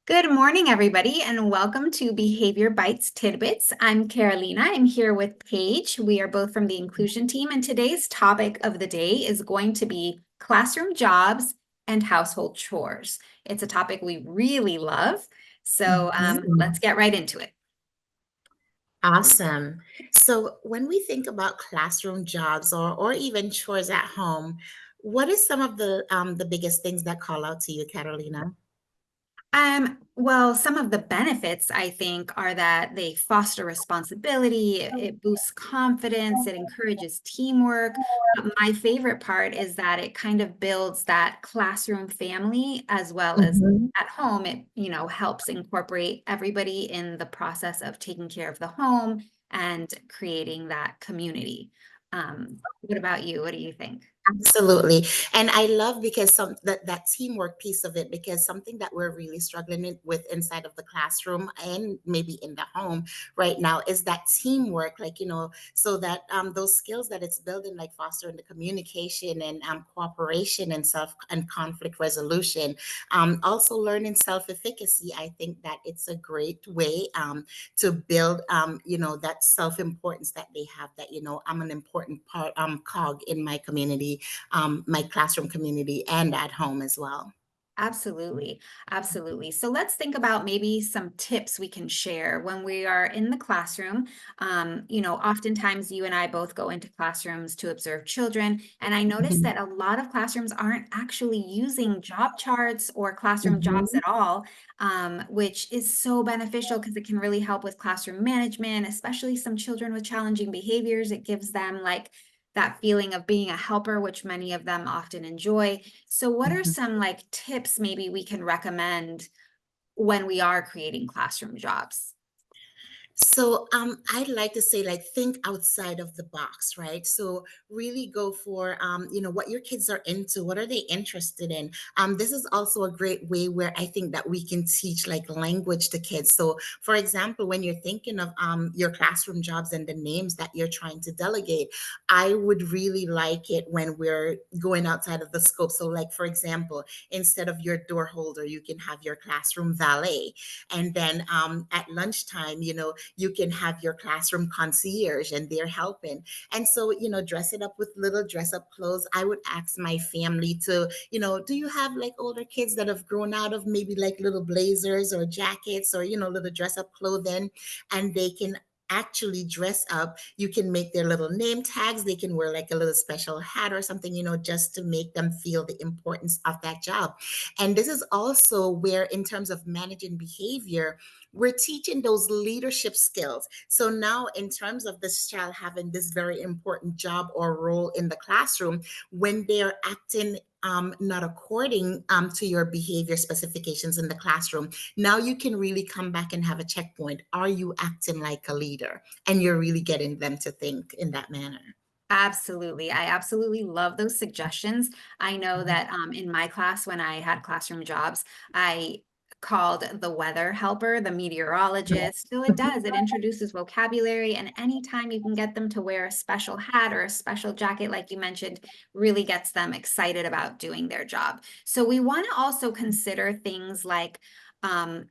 Good morning, everybody, and welcome to Behavior Bites Tidbits. I'm Carolina. I'm here with Paige. We are both from the inclusion team, and today's topic of the day is going to be classroom jobs and household chores. It's a topic we really love, so let's Mhm. get right into it. Awesome. So when we think about classroom jobs or even chores at home, what is some of the biggest things that call out to you, Catalina? Well, some of the benefits I think are that they foster responsibility, it boosts confidence, it encourages teamwork. But my favorite part is that it kind of builds that classroom family as well as Mhm. at home. It helps incorporate everybody in the process of taking care of the home and creating that community. What about you? What do you think? Absolutely. And I love because that teamwork piece of it, because something that we're really struggling with inside of the classroom and maybe in the home right now is that teamwork, so that those skills that it's building, like fostering the communication and cooperation and self and conflict resolution. Also learning self-efficacy. I think that it's a great way to build that self-importance that they have, that I'm an important part cog in my community, my classroom community, and at home as well. Absolutely. Absolutely. So let's think about maybe some tips we can share when we are in the classroom. Oftentimes you and I both go into classrooms to observe children, and I noticed Mhm. that a lot of classrooms aren't actually using job charts or classroom jobs Mhm. at all, which is so beneficial because it can really help with classroom management, especially some children with challenging behaviors. It gives them like that feeling of being a helper, which many of them often enjoy. So what are Mhm. some like tips maybe we can recommend when we are creating classroom jobs? So I'd like to say, like, think outside of the box, right? So really go for what your kids are into, what are they interested in. This is also a great way where I think that we can teach like language to kids. So for example, when you're thinking of your classroom jobs and the names that you're trying to delegate, I would really like it when we're going outside of the scope. So like for example, instead of your door holder, you can have your classroom valet. And then at lunchtime, you can have your classroom concierge and they're helping. And so, dress it up with little dress up clothes. I would ask my family to, do you have like older kids that have grown out of maybe like little blazers or jackets or, little dress up clothing, and they can actually dress up. You can make their little name tags. They can wear like a little special hat or something, just to make them feel the importance of that job. And this is also where, in terms of managing behavior, we're teaching those leadership skills. So now, in terms of this child having this very important job or role in the classroom, when they're acting not according to your behavior specifications in the classroom, now you can really come back and have a checkpoint. Are you acting like a leader? And you're really getting them to think in that manner. Absolutely. I absolutely love those suggestions. I know Mhm. that in my class, when I had classroom jobs, I called the weather helper, the meteorologist. So it does, it introduces vocabulary, and anytime you can get them to wear a special hat or a special jacket, like you mentioned, really gets them excited about doing their job. So we want to also consider things like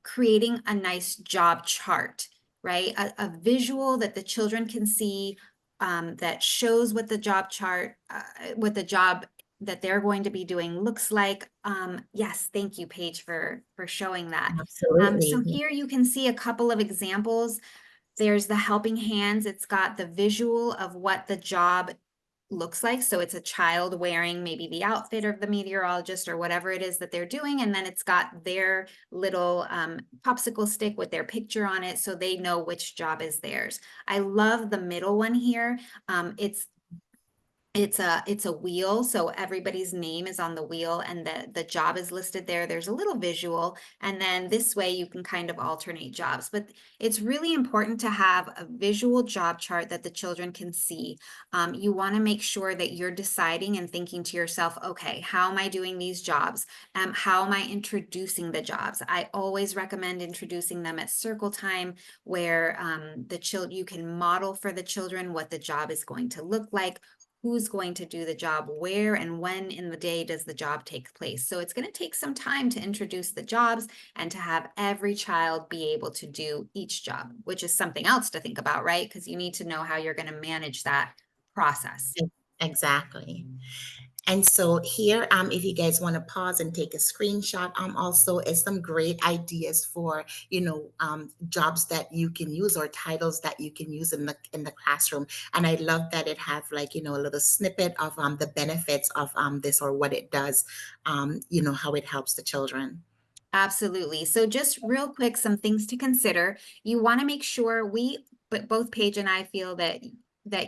creating a nice job chart, right? A visual that the children can see that shows what the job chart, what the job that they're going to be doing looks like. Yes, thank you, Paige, for showing that. So Absolutely. here you can see a couple of examples. There's the helping hands. It's got the visual of what the job looks like. So it's a child wearing maybe the outfit of the meteorologist or whatever it is that they're doing. And then it's got their little popsicle stick with their picture on it so they know which job is theirs. I love the middle one here. It's a wheel, so everybody's name is on the wheel and the job is listed there. There's a little visual, and then this way you can kind of alternate jobs. But it's really important to have a visual job chart that the children can see. You want to make sure that you're deciding and thinking to yourself, okay, how am I doing these jobs? How am I introducing the jobs? I always recommend introducing them at circle time, where you can model for the children what the job is going to look like. who's going to do the job, where and when in the day does the job take place. So it's going to take some time to introduce the jobs and to have every child be able to do each job, which is something else to think about, right? Because you need to know how you're going to manage that process. Exactly. And so here, if you guys want to pause and take a screenshot, also is some great ideas for, jobs that you can use or titles that you can use in the classroom. And I love that it have like, a little snippet of the benefits of this or what it does, how it helps the children. Absolutely. So just real quick, some things to consider. You want to make sure but both Paige and I feel that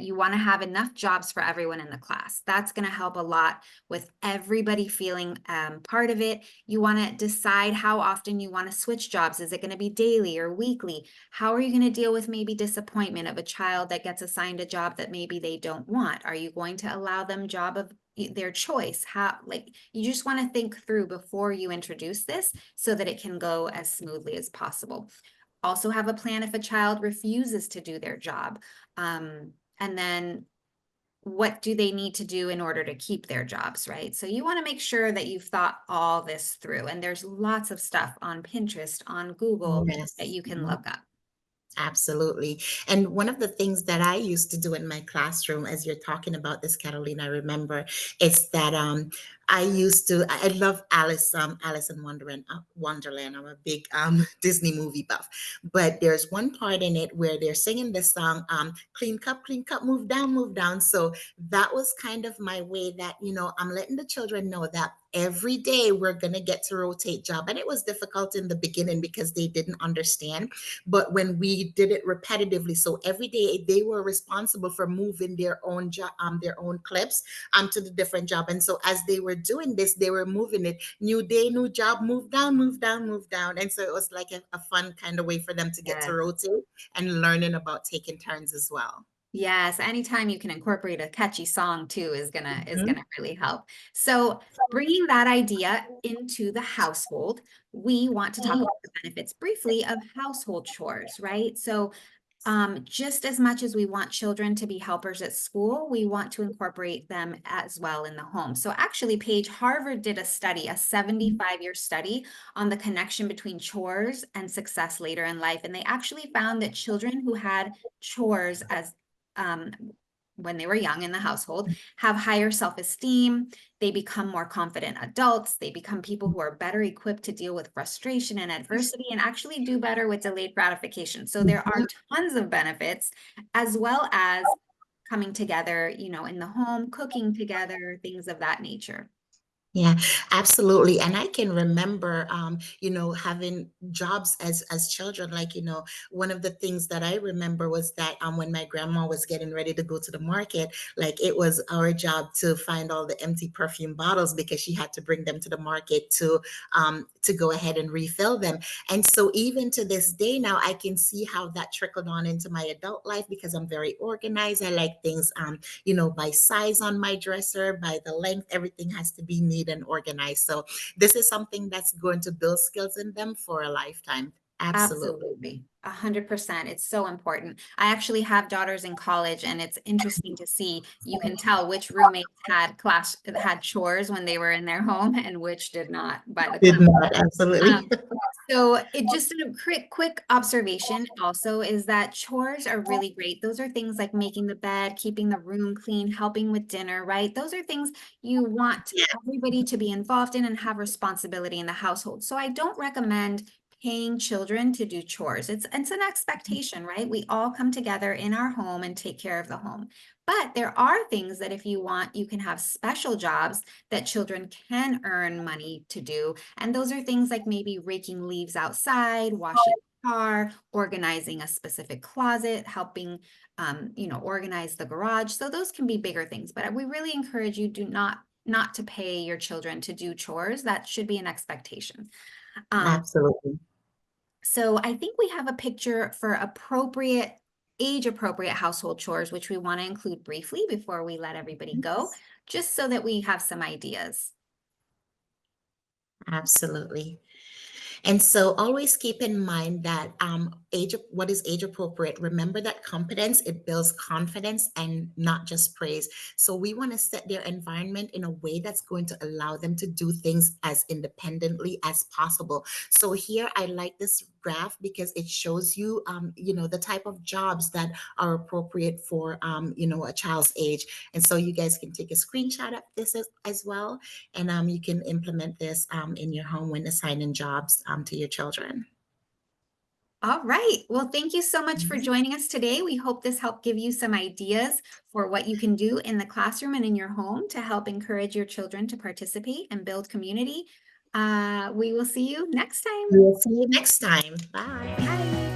you want to have enough jobs for everyone in the class. That's going to help a lot with everybody feeling part of it. You want to decide how often you want to switch jobs. Is it going to be daily or weekly? How are you going to deal with maybe disappointment of a child that gets assigned a job that maybe they don't want? Are you going to allow them job of their choice? How, like, you just want to think through before you introduce this so that it can go as smoothly as possible. Also have a plan if a child refuses to do their job. And then what do they need to do in order to keep their jobs, right? So you want to make sure that you've thought all this through. And there's lots of stuff on Pinterest, on Google that Yes. you can look up. Absolutely. And one of the things that I used to do in my classroom, as you're talking about this, Catalina, I remember, is that I love Alice in Wonderland. I'm a big Disney movie buff. But there's one part in it where they're singing the song, clean cup, move down. So that was kind of my way that, I'm letting the children know that every day we're gonna get to rotate job. And it was difficult in the beginning because they didn't understand, but when we did it repetitively, so every day they were responsible for moving their own job, their own clips to the different job. And so as they were doing this, they were moving it, new day, new job, move down, move down, move down. And so it was like a fun kind of way for them to get to Yeah. rotate and learning about taking turns as well. Yes, anytime you can incorporate a catchy song too is Mhm. gonna really help. So bringing that idea into the household, we want to talk about the benefits briefly of household chores, right? So just as much as we want children to be helpers at school, we want to incorporate them as well in the home. So actually, Paige, Harvard did a study, a 75-year study on the connection between chores and success later in life. And they actually found that children who had chores as um, when they were young in the household have higher self-esteem. They become more confident adults. They become people who are better equipped to deal with frustration and adversity and actually do better with delayed gratification. So there are tons of benefits, as well as coming together, in the home, cooking together, things of that nature. Yeah, absolutely. And I can remember, having jobs as children. Like, one of the things that I remember was that when my grandma was getting ready to go to the market, like it was our job to find all the empty perfume bottles because she had to bring them to the market to go ahead and refill them. And so even to this day now, I can see how that trickled on into my adult life because I'm very organized. I like things by size on my dresser, by the length, everything has to be neat and organized. So this is something that's going to build skills in them for a lifetime. Absolutely. Absolutely. 100%. It's so important. I actually have daughters in college, and it's interesting to see. You can tell which roommates had chores when they were in their home and which did not by the Did clean. not, absolutely. Um, so it just a quick observation also is that chores are really great. Those are things like making the bed, keeping the room clean, helping with dinner, right? Those are things you want Yeah, everybody to be involved in and have responsibility in the household. So I don't recommend paying children to do chores. It's an expectation, right? We all come together in our home and take care of the home. But there are things that if you want, you can have special jobs that children can earn money to do. And those are things like maybe raking leaves outside, washing the car, organizing a specific closet, helping organize the garage. So those can be bigger things, but we really encourage you do not to pay your children to do chores. That should be an expectation. Um, absolutely. so I think we have a picture for age appropriate household chores, which we want to include briefly before we let everybody go, just so that we have some ideas. Absolutely. And so always keep in mind that what is age appropriate. Remember that competence, it builds confidence and not just praise. So we want to set their environment in a way that's going to allow them to do things as independently as possible. So here I like this graph because it shows you, the type of jobs that are appropriate for, a child's age. And so you guys can take a screenshot of this as well, and you can implement this in your home when assigning jobs to your children. All right. Well, thank you so much for Mhm. joining us today. We hope this helped give you some ideas for what you can do in the classroom and in your home to help encourage your children to participate and build community. We will see you next time. We'll see you next time. Bye. Bye.